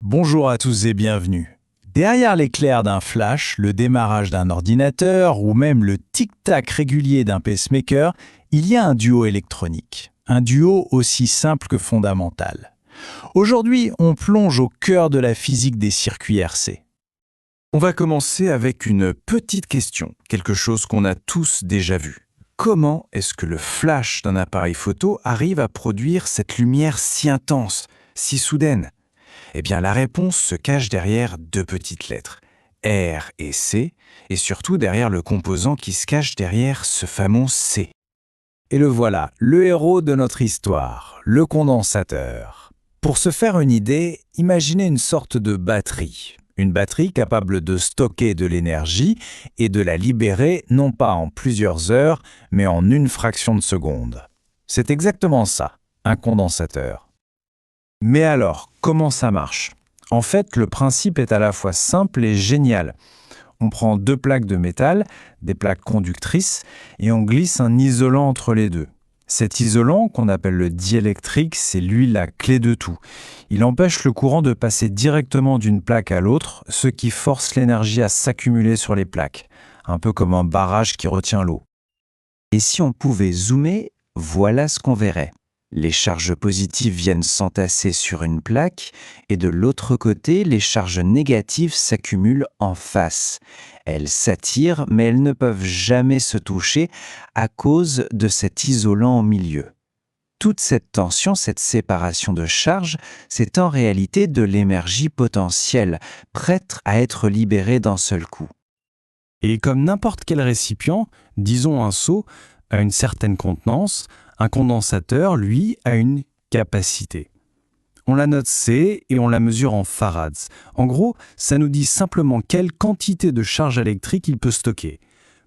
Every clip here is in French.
Bonjour à tous et bienvenue. Derrière l'éclair d'un flash, le démarrage d'un ordinateur ou même le tic-tac régulier d'un pacemaker, il y a un duo électronique. Un duo aussi simple que fondamental. Aujourd'hui, on plonge au cœur de la physique des circuits RC. On va commencer avec une petite question, quelque chose qu'on a tous déjà vu. Comment est-ce que le flash d'un appareil photo arrive à produire cette lumière si intense, si soudaine? Eh bien, la réponse se cache derrière deux petites lettres, R et C, et surtout derrière le composant qui se cache derrière ce fameux C. Et le voilà, le héros de notre histoire, le condensateur. Pour se faire une idée, imaginez une sorte de batterie. Une batterie capable de stocker de l'énergie et de la libérer non pas en plusieurs heures, mais en une fraction de seconde. C'est exactement ça, un condensateur. Mais alors, comment ça marche? En fait, le principe est à la fois simple et génial. On prend deux plaques de métal, des plaques conductrices, et on glisse un isolant entre les deux. Cet isolant, qu'on appelle le diélectrique, c'est lui la clé de tout. Il empêche le courant de passer directement d'une plaque à l'autre, ce qui force l'énergie à s'accumuler sur les plaques, un peu comme un barrage qui retient l'eau. Et si on pouvait zoomer, voilà ce qu'on verrait. Les charges positives viennent s'entasser sur une plaque et de l'autre côté, les charges négatives s'accumulent en face. Elles s'attirent, mais elles ne peuvent jamais se toucher à cause de cet isolant au milieu. Toute cette tension, cette séparation de charges, c'est en réalité de l'énergie potentielle, prête à être libérée d'un seul coup. Et comme n'importe quel récipient, disons un seau, a une certaine contenance, un condensateur, lui, a une capacité. On la note C et on la mesure en farads. En gros, ça nous dit simplement quelle quantité de charge électrique il peut stocker.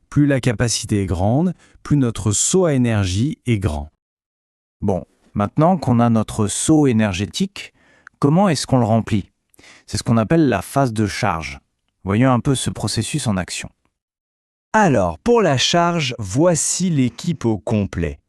Plus la capacité est grande, plus notre seau à énergie est grand. Bon, maintenant qu'on a notre seau énergétique, comment est-ce qu'on le remplit? C'est ce qu'on appelle la phase de charge. Voyons un peu ce processus en action. Alors, pour la charge, voici l'équipe au complet.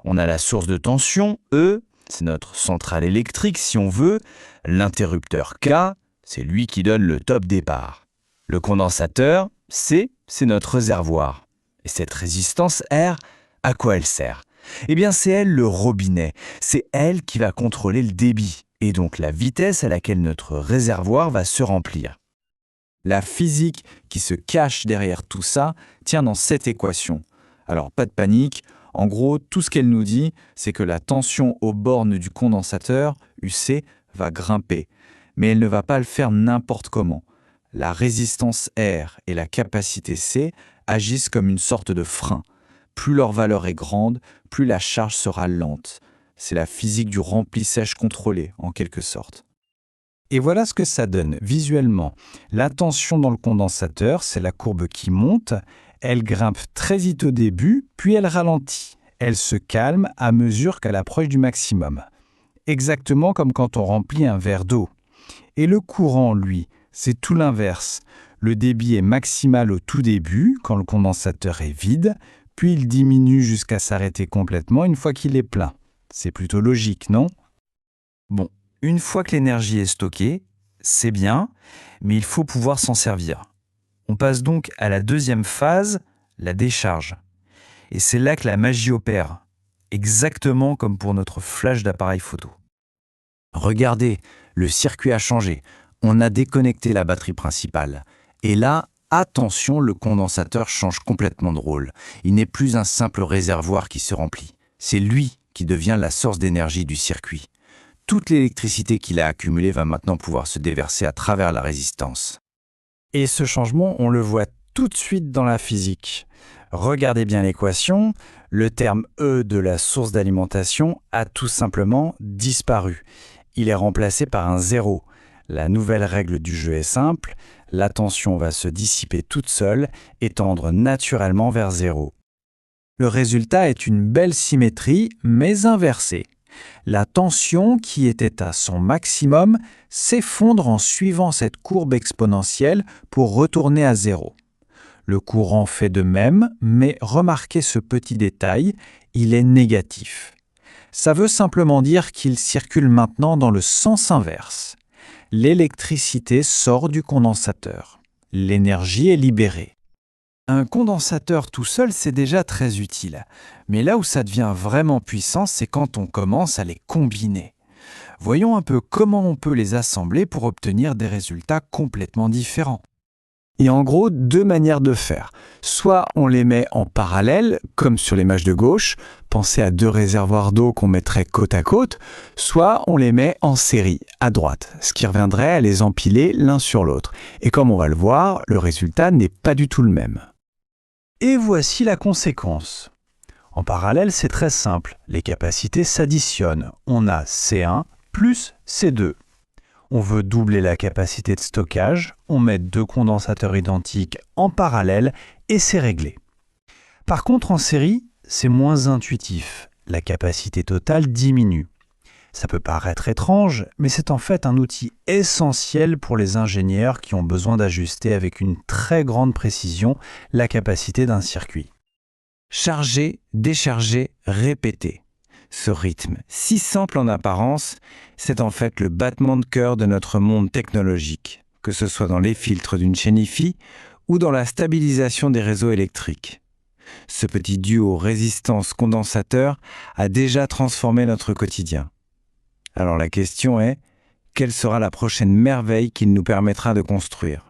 On a la source de tension, E, c'est notre centrale électrique si on veut. L'interrupteur K, c'est lui qui donne le top départ. Le condensateur, C, c'est notre réservoir. Et cette résistance R, à quoi elle sert? Eh bien, c'est elle le robinet. C'est elle qui va contrôler le débit, et donc la vitesse à laquelle notre réservoir va se remplir. La physique qui se cache derrière tout ça tient dans cette équation. Alors, pas de panique. En gros, tout ce qu'elle nous dit, c'est que la tension aux bornes du condensateur, UC, va grimper. Mais elle ne va pas le faire n'importe comment. La résistance R et la capacité C agissent comme une sorte de frein. Plus leur valeur est grande, plus la charge sera lente. C'est la physique du rempli-sèche contrôlé, en quelque sorte. Et voilà ce que ça donne visuellement. La tension dans le condensateur, c'est la courbe qui monte. Elle grimpe très vite au début, puis elle ralentit. Elle se calme à mesure qu'elle approche du maximum. Exactement comme quand on remplit un verre d'eau. Et le courant, lui, c'est tout l'inverse. Le débit est maximal au tout début, quand le condensateur est vide, puis il diminue jusqu'à s'arrêter complètement une fois qu'il est plein. C'est plutôt logique, non? Bon, une fois que l'énergie est stockée, c'est bien, mais il faut pouvoir s'en servir. On passe donc à la deuxième phase, la décharge. Et c'est là que la magie opère, exactement comme pour notre flash d'appareil photo. Regardez, le circuit a changé. On a déconnecté la batterie principale. Et là, attention, le condensateur change complètement de rôle. Il n'est plus un simple réservoir qui se remplit. C'est lui qui devient la source d'énergie du circuit. Toute l'électricité qu'il a accumulée va maintenant pouvoir se déverser à travers la résistance. Et ce changement, on le voit tout de suite dans la physique. Regardez bien l'équation, le terme E de la source d'alimentation a tout simplement disparu. Il est remplacé par un zéro. La nouvelle règle du jeu est simple, la tension va se dissiper toute seule et tendre naturellement vers zéro. Le résultat est une belle symétrie, mais inversée. La tension, qui était à son maximum, s'effondre en suivant cette courbe exponentielle pour retourner à zéro. Le courant fait de même, mais remarquez ce petit détail, il est négatif. Ça veut simplement dire qu'il circule maintenant dans le sens inverse. l'électricité sort du condensateur. L'énergie est libérée. Un condensateur tout seul, c'est déjà très utile. Mais là où ça devient vraiment puissant, c'est quand on commence à les combiner. Voyons un peu comment on peut les assembler pour obtenir des résultats complètement différents. Il y a en gros deux manières de faire. Soit on les met en parallèle, comme sur l'image de gauche, pensez à deux réservoirs d'eau qu'on mettrait côte à côte, soit on les met en série, à droite, ce qui reviendrait à les empiler l'un sur l'autre. Et comme on va le voir, le résultat n'est pas du tout le même. Et voici la conséquence. En parallèle, c'est très simple, les capacités s'additionnent. On a C1 plus C2. On veut doubler la capacité de stockage, on met deux condensateurs identiques en parallèle et c'est réglé. Par contre, en série, c'est moins intuitif. La capacité totale diminue. Ça peut paraître étrange, mais c'est en fait un outil essentiel pour les ingénieurs qui ont besoin d'ajuster avec une très grande précision la capacité d'un circuit. Charger, décharger, répéter. Ce rythme, si simple en apparence, c'est en fait le battement de cœur de notre monde technologique, que ce soit dans les filtres d'une chaîne Hi-Fi ou dans la stabilisation des réseaux électriques. Ce petit duo résistance-condensateur a déjà transformé notre quotidien. Alors la question est, quelle sera la prochaine merveille qu'il nous permettra de construire ?